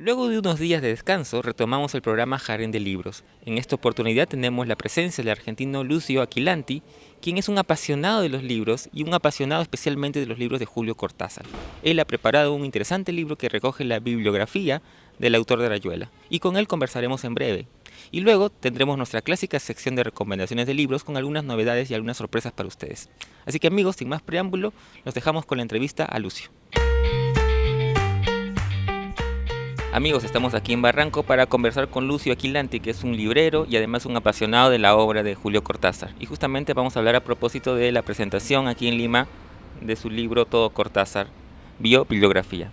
Luego de unos días de descanso, retomamos el programa Jardín de Libros. En esta oportunidad tenemos la presencia del argentino Lucio Aquilanti, quien es un apasionado de los libros y un apasionado especialmente de los libros de Julio Cortázar. Él ha preparado un interesante libro que recoge la bibliografía del autor de Rayuela, y con él conversaremos en breve. Y luego tendremos nuestra clásica sección de recomendaciones de libros con algunas novedades y algunas sorpresas para ustedes. Así que amigos, sin más preámbulo, nos dejamos con la entrevista a Lucio. Amigos, estamos aquí en Barranco para conversar con Lucio Aquilanti, que es un librero y además un apasionado de la obra de Julio Cortázar. Y justamente vamos a hablar a propósito de la presentación aquí en Lima de su libro Todo Cortázar, Bibliografía.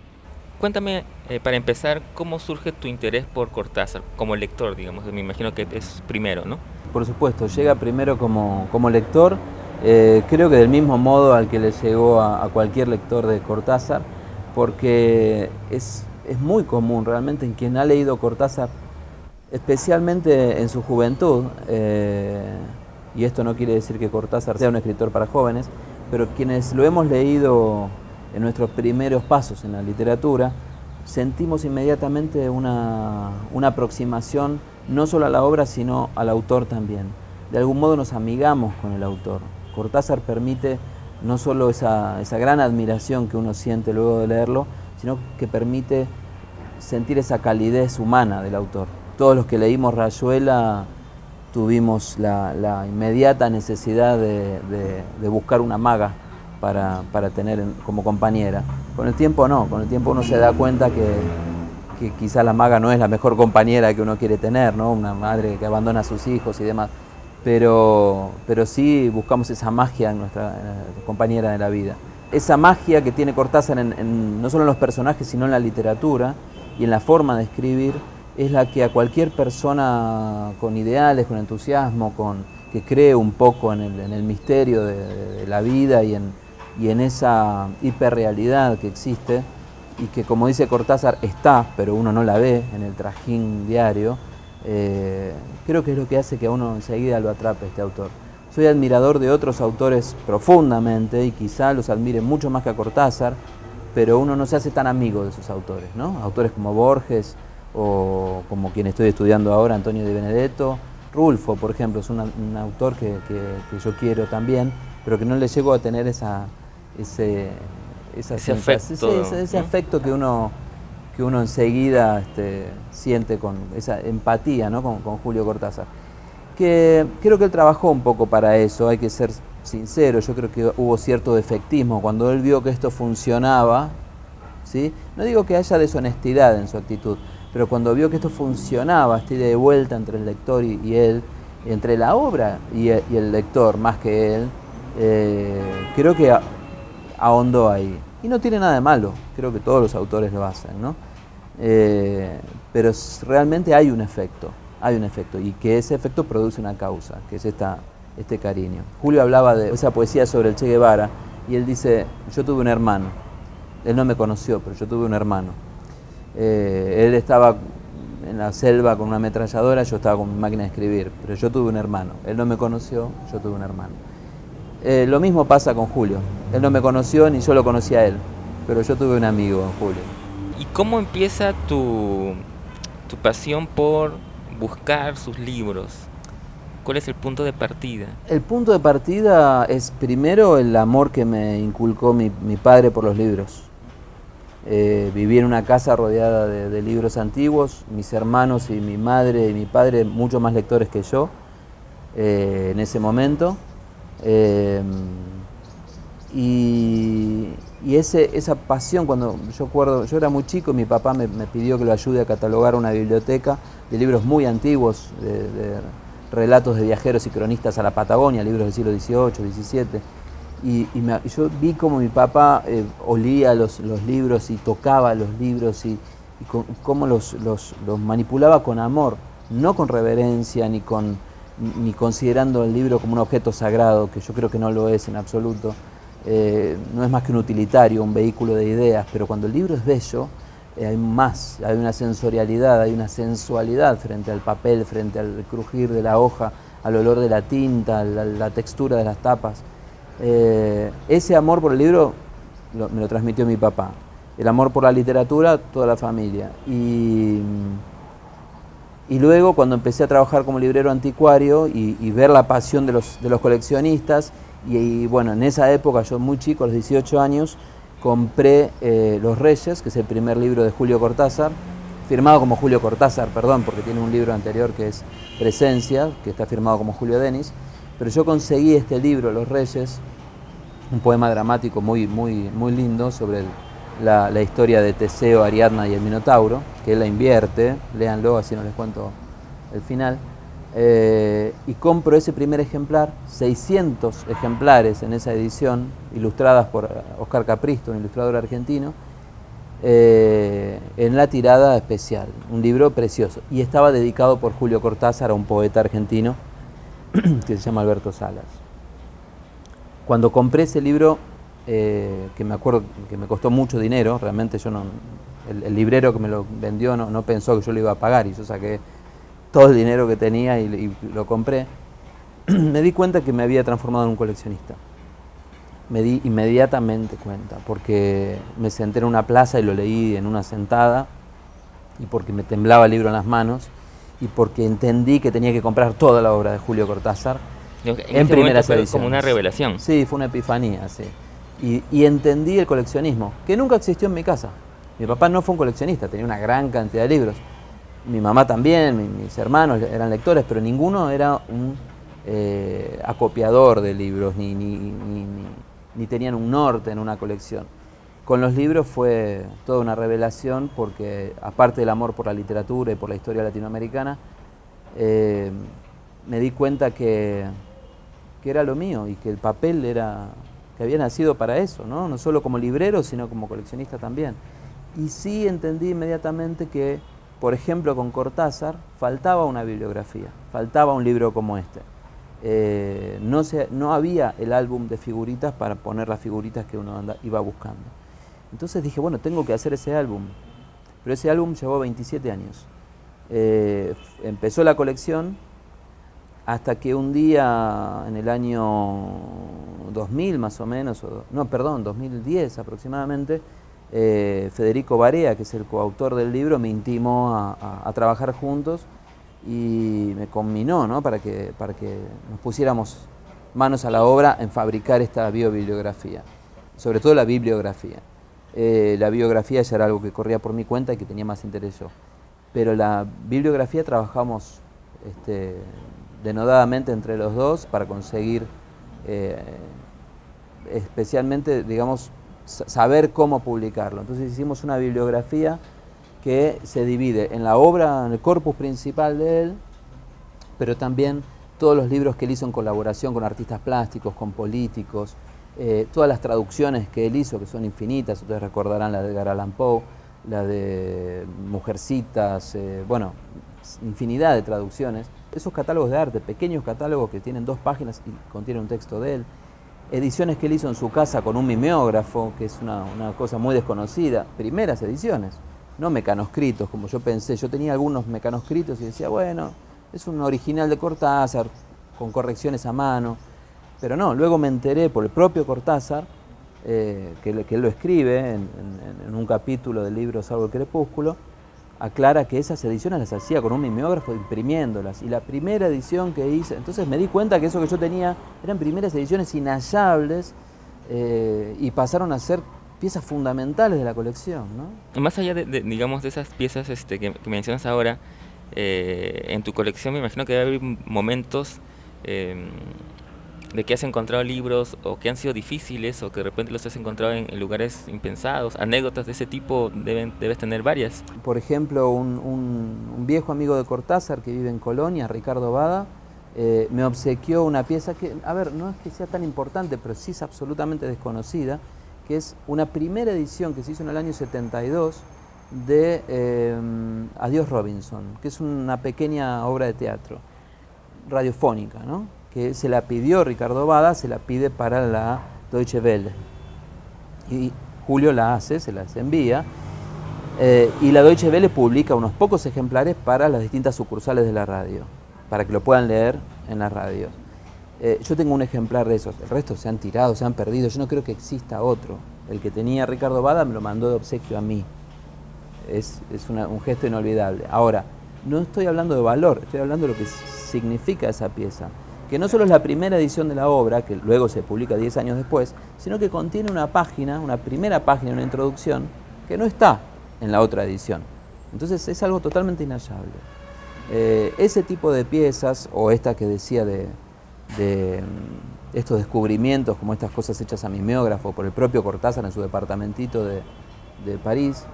Cuéntame, para empezar, ¿cómo surge tu interés por Cortázar como lector, digamos? Me imagino que es primero, ¿no? Por supuesto, llega primero como lector, creo que del mismo modo al que le llegó a cualquier lector de Cortázar, porque es muy común realmente en quien ha leído Cortázar, especialmente en su juventud, y esto no quiere decir que Cortázar sea un escritor para jóvenes, pero quienes lo hemos leído en nuestros primeros pasos en la literatura, sentimos inmediatamente una aproximación no solo a la obra, sino al autor también. De algún modo nos amigamos con el autor. Cortázar permite no solo esa gran admiración que uno siente luego de leerlo, sino que permite sentir esa calidez humana del autor. Todos los que leímos Rayuela tuvimos la inmediata necesidad de buscar una maga para tener como compañera. Con el tiempo no, con el tiempo uno se da cuenta que quizá la maga no es la mejor compañera que uno quiere tener, ¿no? Una madre que abandona a sus hijos y demás, pero sí buscamos esa magia en nuestra compañera de la vida. Esa magia que tiene Cortázar no solo en los personajes, sino en la literatura y en la forma de escribir, es la que a cualquier persona con ideales, con entusiasmo, que cree un poco en el misterio de la vida y en esa hiperrealidad que existe y que, como dice Cortázar, está, pero uno no la ve en el trajín diario, creo que es lo que hace que a uno enseguida lo atrape este autor. Soy admirador de otros autores profundamente y quizá los admire mucho más que a Cortázar, pero uno no se hace tan amigo de esos autores, ¿no? Autores como Borges o como quien estoy estudiando ahora, Antonio de Benedetto. Rulfo, por ejemplo, es un autor que yo quiero también, pero que no le llego a tener ese afecto que uno enseguida siente con esa empatía, ¿no? con Julio Cortázar. Que creo que él trabajó un poco para eso, hay que ser sincero, yo creo que hubo cierto defectismo cuando él vio que esto funcionaba, ¿sí? No digo que haya deshonestidad en su actitud, pero cuando vio que esto funcionaba, esta ida de vuelta entre el lector y él, entre la obra y el lector más que él, creo que ahondó ahí. Y no tiene nada de malo, creo que todos los autores lo hacen, ¿no? Pero realmente hay un efecto, y que ese efecto produce una causa, que es este cariño. Julio hablaba de esa poesía sobre el Che Guevara, y él dice, yo tuve un hermano, él no me conoció, pero yo tuve un hermano. Él estaba en la selva con una ametralladora, yo estaba con mi máquina de escribir, pero yo tuve un hermano. Él no me conoció, yo tuve un hermano. Lo mismo pasa con Julio. Él no me conoció ni yo lo conocí a él, pero yo tuve un amigo en Julio. ¿Y cómo empieza tu pasión por buscar sus libros? ¿Cuál es el punto de partida? El punto de partida es primero el amor que me inculcó mi padre por los libros. Viví en una casa rodeada de libros antiguos, mis hermanos y mi madre y mi padre mucho más lectores que yo en ese momento, y esa pasión, cuando yo era muy chico, mi papá me pidió que lo ayude a catalogar una biblioteca de libros muy antiguos, de relatos de viajeros y cronistas a la Patagonia, libros del siglo XVIII, XVII. Y yo vi como mi papá olía los libros y tocaba los libros y cómo los manipulaba con amor, no con reverencia ni considerando el libro como un objeto sagrado, que yo creo que no lo es en absoluto. No es más que un utilitario, un vehículo de ideas, pero cuando el libro es bello, hay más, hay una sensorialidad, hay una sensualidad frente al papel, frente al crujir de la hoja, al olor de la tinta, la textura de las tapas. Ese amor por el libro me lo transmitió mi papá. el amor por la literatura, toda la familia. Y luego cuando empecé a trabajar como librero anticuario y ver la pasión de los coleccionistas, y bueno, en esa época, yo muy chico, a los 18 años, compré Los Reyes, que es el primer libro de Julio Cortázar, firmado como Julio Cortázar, perdón, porque tiene un libro anterior que es Presencia, que está firmado como Julio Denis, pero yo conseguí este libro, Los Reyes, un poema dramático muy lindo sobre la historia de Teseo, Ariadna y el Minotauro, que él la invierte, léanlo, así no les cuento el final, y compro ese primer ejemplar, 600 ejemplares en esa edición, ilustradas por Oscar Capristo, un ilustrador argentino, en la tirada especial, un libro precioso, y estaba dedicado por Julio Cortázar a un poeta argentino que se llama Alberto Salas. Cuando compré ese libro, que me acuerdo que me costó mucho dinero, realmente yo no, el librero que me lo vendió no pensó que yo lo iba a pagar, y yo saqué todo el dinero que tenía y lo compré, me di cuenta que me había transformado en un coleccionista. Me di inmediatamente cuenta, porque me senté en una plaza y lo leí en una sentada, y porque me temblaba el libro en las manos, y porque entendí que tenía que comprar toda la obra de Julio Cortázar en primeras ediciones. Como una revelación. Sí, fue una epifanía, sí. Y entendí el coleccionismo, que nunca existió en mi casa. Mi papá no fue un coleccionista, tenía una gran cantidad de libros. Mi mamá también, mis hermanos eran lectores, pero ninguno era un acopiador de libros, ni tenían un norte en una colección. Con los libros fue toda una revelación, porque aparte del amor por la literatura y por la historia latinoamericana, me di cuenta que era lo mío, y que el papel que había nacido para eso, ¿no? No solo como librero, sino como coleccionista también. Y sí entendí inmediatamente que, por ejemplo, con Cortázar faltaba una bibliografía, faltaba un libro como este. No había el álbum de figuritas para poner las figuritas que uno iba buscando. Entonces dije, bueno, tengo que hacer ese álbum. Pero ese álbum llevó 27 años. Empezó la colección hasta que un día, en el año 2000 más o menos, 2010 aproximadamente, Federico Barea, que es el coautor del libro, me intimó a trabajar juntos y me conminó, ¿no?, para que nos pusiéramos manos a la obra en fabricar esta biobibliografía, sobre todo la bibliografía. La biografía ya era algo que corría por mi cuenta y que tenía más interés yo, pero la bibliografía trabajamos denodadamente entre los dos para conseguir especialmente, digamos, saber cómo publicarlo. Entonces hicimos una bibliografía que se divide en la obra, en el corpus principal de él, pero también todos los libros que él hizo en colaboración con artistas plásticos, con políticos, todas las traducciones que él hizo, que son infinitas. Ustedes recordarán la de Edgar Allan Poe, la de Mujercitas, bueno, infinidad de traducciones. Esos catálogos de arte, pequeños catálogos que tienen 2 páginas y contienen un texto de él. Ediciones que él hizo en su casa con un mimeógrafo, que es una cosa muy desconocida. Primeras ediciones, no mecanoscritos, como yo pensé. Yo tenía algunos mecanoscritos y decía, bueno, es un original de Cortázar, con correcciones a mano. Pero no, luego me enteré por el propio Cortázar, que él lo escribe en un capítulo del libro Salvo el Crepúsculo, aclara que esas ediciones las hacía con un mimeógrafo imprimiéndolas. Y la primera edición que hice, entonces me di cuenta que eso que yo tenía eran primeras ediciones inhallables, y pasaron a ser piezas fundamentales de la colección, ¿no? Más allá digamos, de esas piezas que mencionas ahora, en tu colección me imagino que debe haber momentos de que has encontrado libros o que han sido difíciles, o que de repente los has encontrado en lugares impensados. Anécdotas de ese tipo debes tener varias. Por ejemplo, un viejo amigo de Cortázar que vive en Colonia, Ricardo Bada, me obsequió una pieza que, a ver, no es que sea tan importante, pero sí es absolutamente desconocida, que es una primera edición que se hizo en el año 72 de Adiós Robinson, que es una pequeña obra de teatro radiofónica, ¿no?, que se la pidió Ricardo Bada, se la pide para la Deutsche Welle. Y Julio la hace, se las envía, y la Deutsche Welle publica unos pocos ejemplares para las distintas sucursales de la radio, para que lo puedan leer en las radios. Yo tengo un ejemplar de esos, el resto se han tirado, se han perdido, yo no creo que exista otro. El que tenía Ricardo Bada me lo mandó de obsequio a mí. Es un gesto inolvidable. Ahora, no estoy hablando de valor, estoy hablando de lo que significa esa pieza. Que no solo es la primera edición de la obra, que luego se publica 10 años después, sino que contiene una página, una primera página, una introducción, que no está en la otra edición. Entonces es algo totalmente inhallable. Ese tipo de piezas, o esta que decía de estos descubrimientos, como estas cosas hechas a mimeógrafo por el propio Cortázar en su departamentito de París,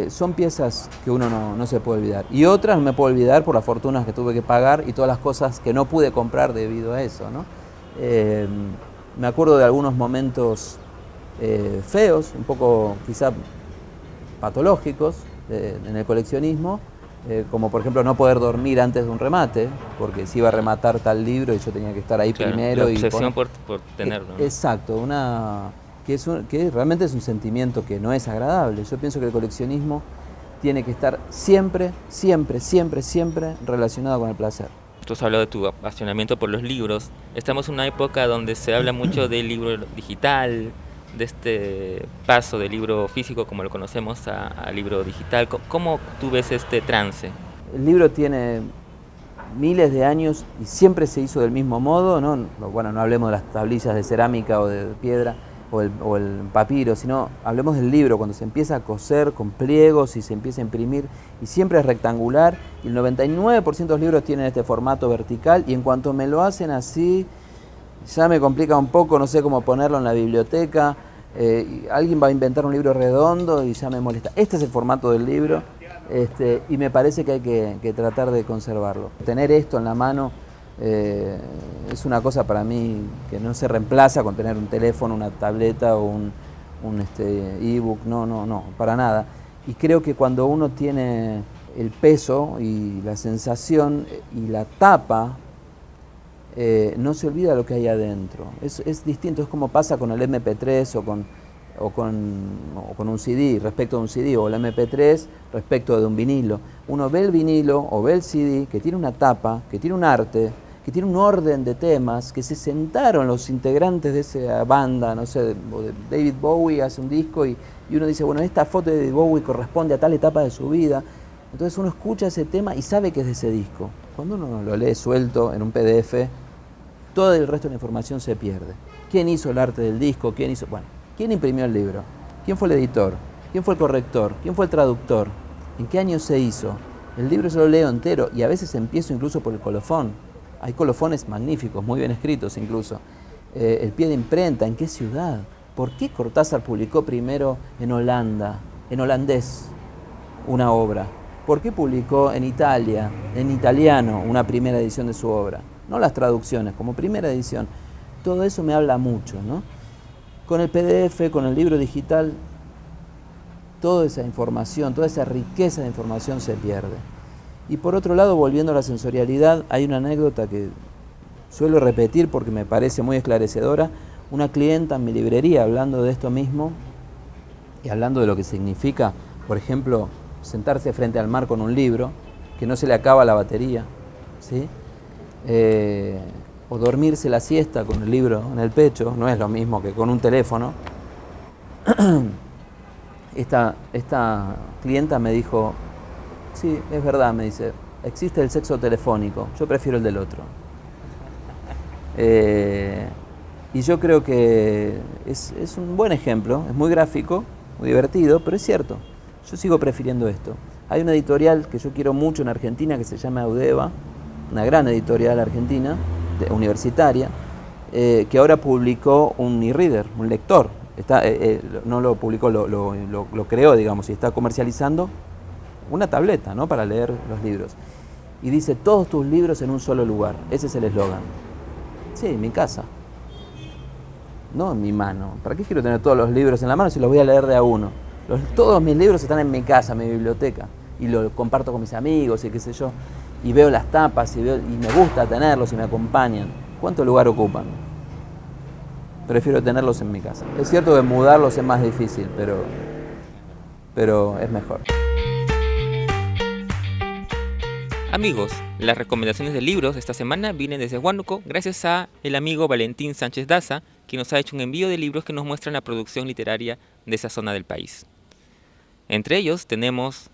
son piezas que uno no se puede olvidar. Y otras no me puedo olvidar por las fortunas que tuve que pagar y todas las cosas que no pude comprar debido a eso, ¿no? Me acuerdo de algunos momentos feos, un poco quizá patológicos en el coleccionismo, como por ejemplo no poder dormir antes de un remate, porque se iba a rematar tal libro y yo tenía que estar ahí primero. La obsesión por tenerlo, ¿no? Exacto, que realmente es un sentimiento que no es agradable. Yo pienso que el coleccionismo tiene que estar siempre, siempre, siempre, siempre relacionado con el placer. Tú has hablado de tu apasionamiento por los libros. Estamos en una época donde se habla mucho del libro digital, de este paso del libro físico, como lo conocemos, a libro digital. ¿Cómo tú ves este trance? El libro tiene miles de años y siempre se hizo del mismo modo, ¿no? Bueno, no hablemos de las tablillas de cerámica o de piedra o el papiro, sino hablemos del libro, cuando se empieza a coser con pliegos y se empieza a imprimir, y siempre es rectangular, y el 99% de los libros tienen este formato vertical, y en cuanto me lo hacen así, ya me complica un poco, no sé cómo ponerlo en la biblioteca, alguien va a inventar un libro redondo y ya me molesta. Este es el formato del libro, y me parece que hay que tratar de conservarlo. Tener esto en la mano es una cosa para mí que no se reemplaza con tener un teléfono, una tableta o un ebook, no, para nada. Y creo que cuando uno tiene el peso y la sensación y la tapa, no se olvida lo que hay adentro. Es distinto, es como pasa con el MP3 o con un CD, respecto de un CD, o el MP3 respecto de un vinilo. Uno ve el vinilo o ve el CD que tiene una tapa, que tiene un arte, que tiene un orden de temas, que se sentaron los integrantes de esa banda, no sé, de David Bowie hace un disco y uno dice, bueno, esta foto de David Bowie corresponde a tal etapa de su vida. Entonces uno escucha ese tema y sabe que es de ese disco. Cuando uno lo lee suelto en un PDF, todo el resto de la información se pierde. ¿Quién hizo el arte del disco? ¿Quién imprimió el libro? ¿Quién fue el editor? ¿Quién fue el corrector? ¿Quién fue el traductor? ¿En qué año se hizo? El libro yo lo leo entero y a veces empiezo incluso por el colofón. Hay colofones magníficos, muy bien escritos incluso. El pie de imprenta, ¿en qué ciudad? ¿Por qué Cortázar publicó primero en Holanda, en holandés, una obra? ¿Por qué publicó en Italia, en italiano, una primera edición de su obra? No las traducciones, como primera edición. Todo eso me habla mucho, ¿no? Con el PDF, con el libro digital, toda esa información, toda esa riqueza de información se pierde. Y por otro lado, volviendo a la sensorialidad, hay una anécdota que suelo repetir porque me parece muy esclarecedora. Una clienta en mi librería, hablando de esto mismo y hablando de lo que significa, por ejemplo, sentarse frente al mar con un libro, que no se le acaba la batería, ¿sí? O dormirse la siesta con el libro en el pecho, no es lo mismo que con un teléfono. Esta clienta me dijo, sí, es verdad, me dice, existe el sexo telefónico, yo prefiero el del otro. Y yo creo que es un buen ejemplo, es muy gráfico, muy divertido, pero es cierto, yo sigo prefiriendo esto. Hay una editorial que yo quiero mucho en Argentina que se llama Eudeva, una gran editorial argentina, universitaria, que ahora publicó un e-reader, un lector. No lo publicó, lo creó, digamos, y está comercializando una tableta, ¿no?, para leer los libros. Y dice, todos tus libros en un solo lugar. Ese es el eslogan. Sí, en mi casa. No en mi mano. ¿Para qué quiero tener todos los libros en la mano si los voy a leer de a uno? Todos mis libros están en mi casa, en mi biblioteca. Y lo comparto con mis amigos y qué sé yo. Y veo las tapas y me gusta tenerlos y me acompañan. ¿Cuánto lugar ocupan? Prefiero tenerlos en mi casa. Es cierto que mudarlos es más difícil, pero es mejor. Amigos, las recomendaciones de libros de esta semana vienen desde Huánuco gracias a el amigo Valentín Sánchez Daza, que nos ha hecho un envío de libros que nos muestran la producción literaria de esa zona del país. Entre ellos tenemos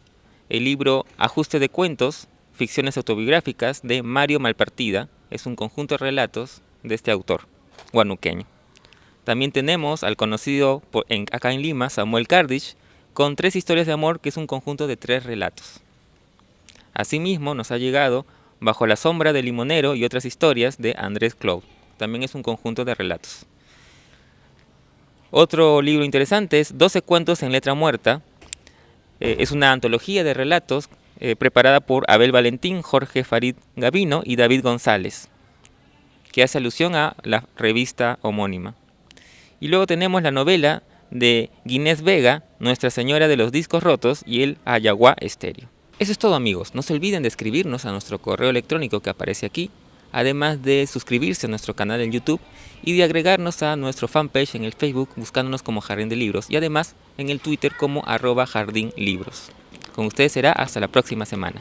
el libro Ajuste de cuentos, ficciones autobiográficas de Mario Malpartida, es un conjunto de relatos de este autor huanuqueño. También tenemos al conocido acá en Lima, Samuel Kardich, con 3 historias de amor, que es un conjunto de 3 relatos. Asimismo nos ha llegado Bajo la sombra del limonero y otras historias de Andrés Cloud, también es un conjunto de relatos. Otro libro interesante es 12 cuentos en letra muerta, es una antología de relatos preparada por Abel Valentín, Jorge Farid Gavino y David González, que hace alusión a la revista homónima. Y luego tenemos la novela de Ginés Vega, Nuestra Señora de los Discos Rotos y el Ayaguá Estéreo. Eso es todo, amigos. No se olviden de escribirnos a nuestro correo electrónico que aparece aquí, además de suscribirse a nuestro canal en YouTube y de agregarnos a nuestro fanpage en el Facebook buscándonos como Jardín de Libros y además en el Twitter como @jardinlibros. Con ustedes será hasta la próxima semana.